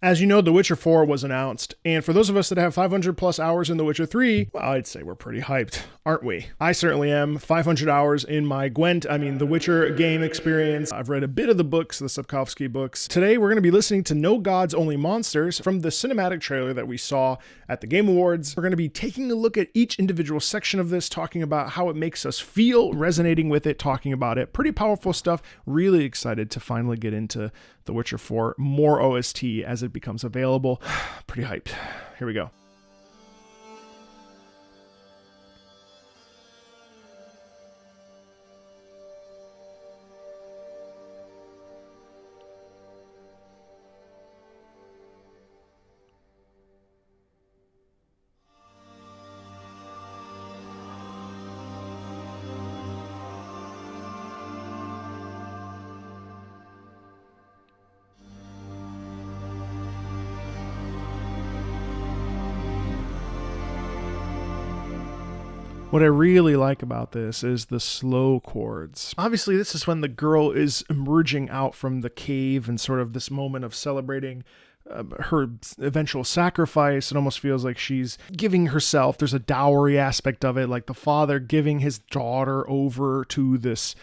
As you know, The Witcher 4 was announced, and for those of us that have 500 plus hours in The Witcher 3, well, I'd say we're pretty hyped, aren't we? I certainly am. 500 hours in my The Witcher game experience. I've read a bit of the books, the Sapkowski books. Today, we're going to be listening to No Gods, Only Monsters from the cinematic trailer that we saw at the Game Awards. We're going to be taking a look at each individual section of this, talking about how it makes us feel, resonating with it, talking about it. Pretty powerful stuff. Really excited to finally get into The Witcher 4, more OST as it becomes available. Pretty hyped. Here we go. What I really like about this is the slow chords. Obviously, this is when the girl is emerging out from the cave and sort of this moment of celebrating her eventual sacrifice. It almost feels like she's giving herself. There's a dowry aspect of it, like the father giving his daughter over to this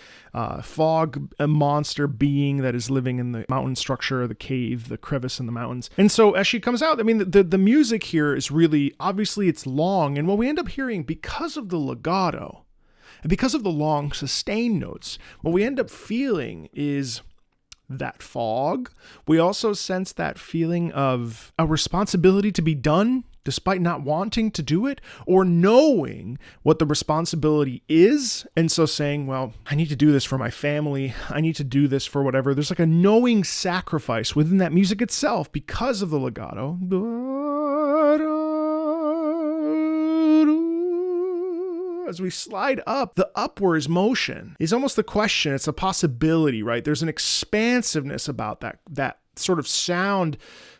fog monster being that is living in the mountain structure, the cave, the crevice in the mountains. And so as she comes out, I mean, the music here is really, obviously it's long. And what we end up hearing, because of the legato and because of the long sustained notes, what we end up feeling is that fog. We also sense that feeling of a responsibility to be done despite not wanting to do it, or knowing what the responsibility is. And so saying, well, I need to do this for my family. I need to do this for whatever. There's like a knowing sacrifice within that music itself because of the legato. As we slide up, the upwards motion is almost the question. It's a possibility, right? There's an expansiveness about that sort of sound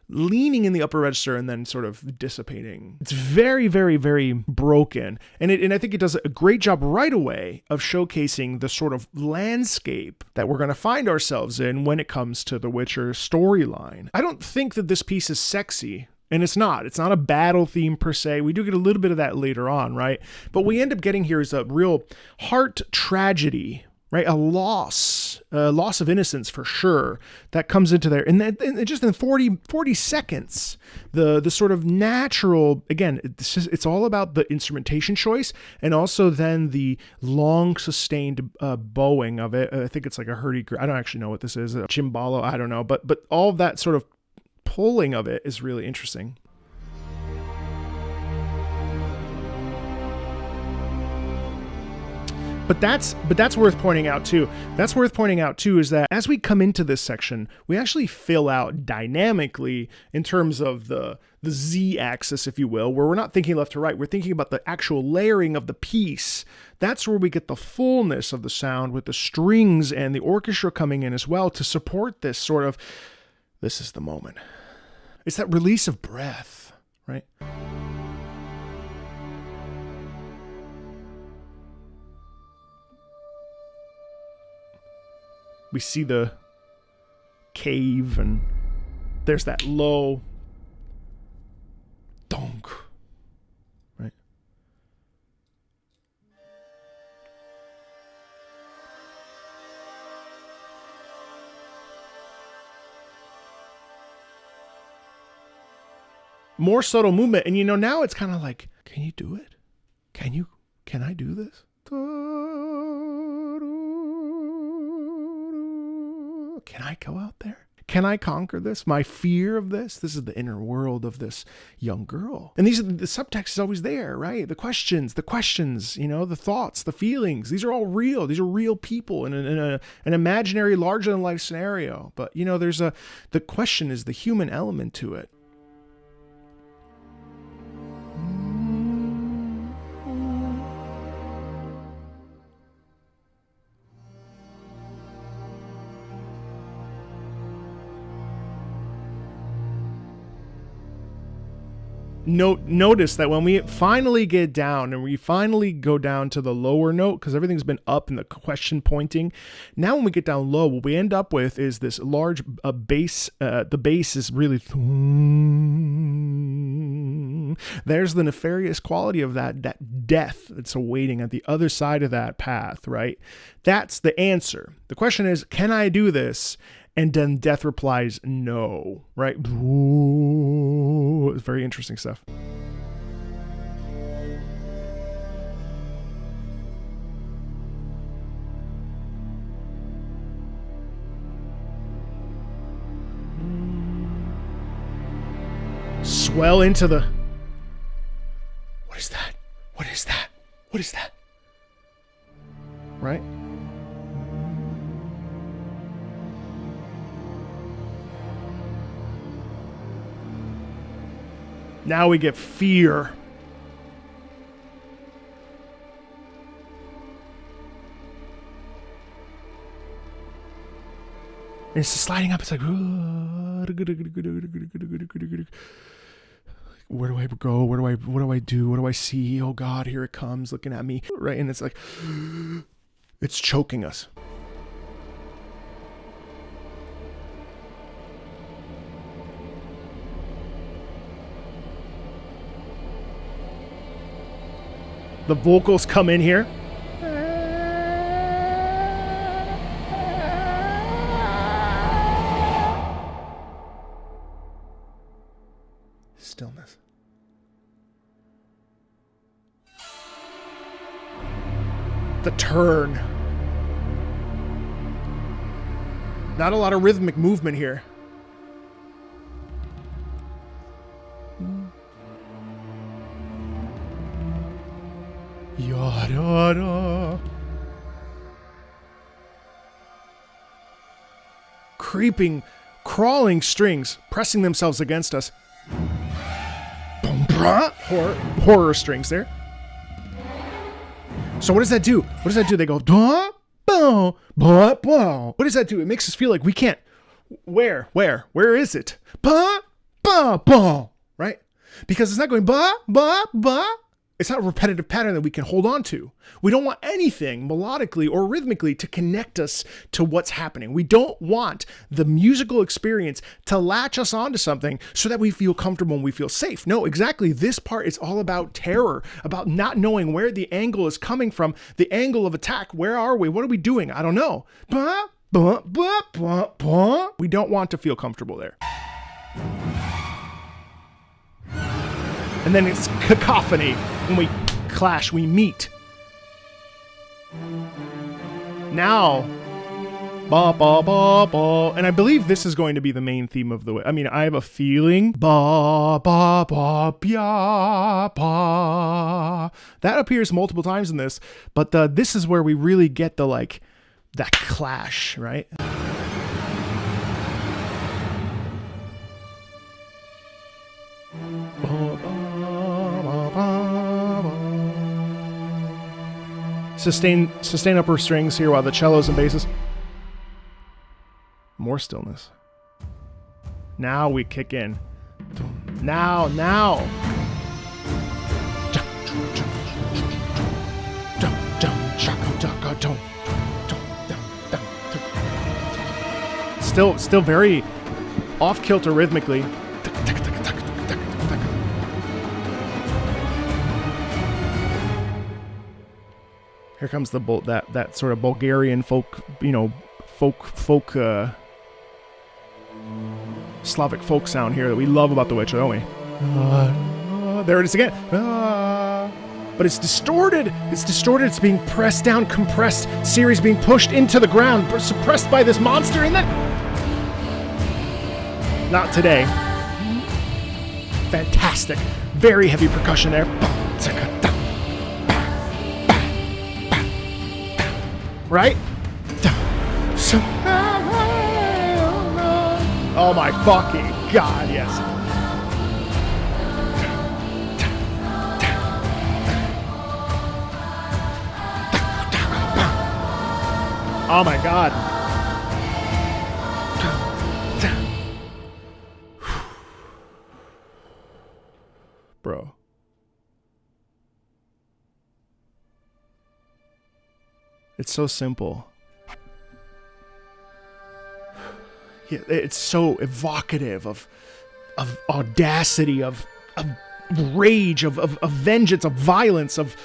leaning in the upper register and then sort of dissipating. It's very, very, very broken. And I think it does a great job right away of showcasing the sort of landscape that we're going to find ourselves in when it comes to the Witcher storyline. I don't think that this piece is sexy. And it's not a battle theme per se. We do get a little bit of that later on, right? But what we end up getting here is a real heart tragedy, right? A loss of innocence for sure that comes into there. And just in 40 seconds, the sort of natural, again, it's all about the instrumentation choice and also then the long sustained bowing of it. I think it's like a hurdy-gurdy. I don't actually know what this is. A chimbalo, I don't know. But all of that sort of pulling of it is really interesting. But that's worth pointing out too. That's worth pointing out too is that as we come into this section, we actually fill out dynamically in terms of the Z-axis, if you will, where we're not thinking left to right. We're thinking about the actual layering of the piece. That's where we get the fullness of the sound with the strings and the orchestra coming in as well to support this sort of, this is the moment. It's that release of breath, right? We see the cave and there's that low donk, right? More subtle movement. And now it's kind of like, can you do it? Can I do this? Can I go out there? Can I conquer this? My fear of this? This is the inner world of this young girl. And the subtext is always there, right? The questions, the thoughts, the feelings. These are all real. These are real people in an imaginary, larger than life scenario. But, the question is the human element to it. notice that when we finally get down and we finally go down to the lower note, because everything's been up and the question pointing, now when we get down low, what we end up with is this large bass. The bass is really there's the nefarious quality of that death that's awaiting at the other side of that path, right? That's the answer. The question is, can I do this? And then death replies, no, right? Ooh, it's very interesting stuff. Swell into the... What is that? What is that? What is that? Right? Now we get fear. And it's sliding up. It's like, where do I go? What do I do? What do I see? Oh God, here it comes looking at me. Right? And it's like, it's choking us. The vocals come in here. Stillness. The turn. Not a lot of rhythmic movement here. Yada. Creeping, crawling strings pressing themselves against us. Horror strings there. So what does that do? What does that do? They go, what does that do? It makes us feel like we can't. Where is it? Right? Because it's not going It's not a repetitive pattern that we can hold on to. We don't want anything melodically or rhythmically to connect us to what's happening. We don't want the musical experience to latch us onto something so that we feel comfortable and we feel safe. No, exactly. This part is all about terror, about not knowing where the angle is coming from, the angle of attack. Where are we? What are we doing? I don't know. We don't want to feel comfortable there. And then it's cacophony. When we clash, we meet. Now, and I believe this is going to be the main theme of the. I mean, I have a feeling. That appears multiple times in this, but this is where we really get the that clash, right? Sustain upper strings here while the cellos and basses. More stillness. Now we kick in. Now. Still very off kilter rhythmically. Here comes that sort of Bulgarian folk Slavic folk sound here that we love about The Witcher, don't we? There it is again. But it's distorted. It's being pressed down, compressed. Ciri's being pushed into the ground, suppressed by this monster, and then... Not today. Fantastic. Very heavy percussion there. Right? Oh my fucking God, yes. Oh my God. bro. It's so simple. Yeah, it's so evocative of audacity, of rage, of vengeance, of violence, of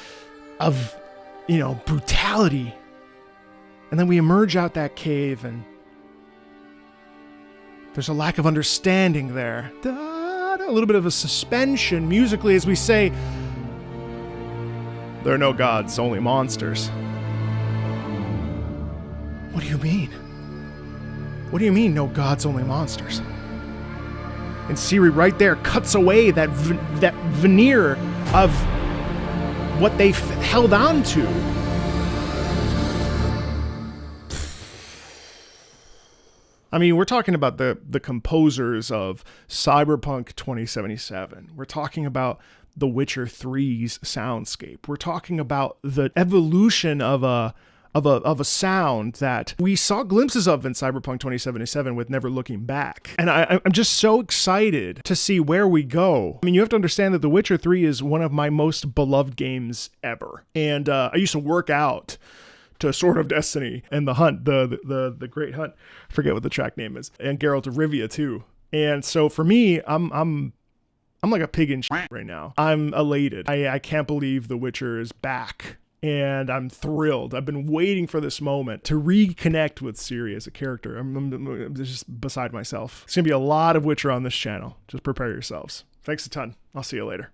brutality. And then we emerge out that cave, and there's a lack of understanding there. A little bit of a suspension musically as we say, there are no gods, only monsters. What do you mean? What do you mean, no gods, only monsters? And Siri right there cuts away that veneer of what they held on to. I mean, we're talking about the composers of Cyberpunk 2077. We're talking about The Witcher 3's soundscape. We're talking about the evolution of a sound that we saw glimpses of in Cyberpunk 2077 with Never Looking Back. And I'm just so excited to see where we go. I mean, you have to understand that The Witcher 3 is one of my most beloved games ever. And I used to work out to Sword of Destiny and The Hunt, the Great Hunt. I forget what the track name is. And Geralt of Rivia too. And so for me, I'm like a pig in shit right now. I'm elated. I can't believe The Witcher is back. And I'm thrilled. I've been waiting for this moment to reconnect with Ciri as a character. I'm just beside myself. It's going to be a lot of Witcher on this channel. Just prepare yourselves. Thanks a ton. I'll see you later.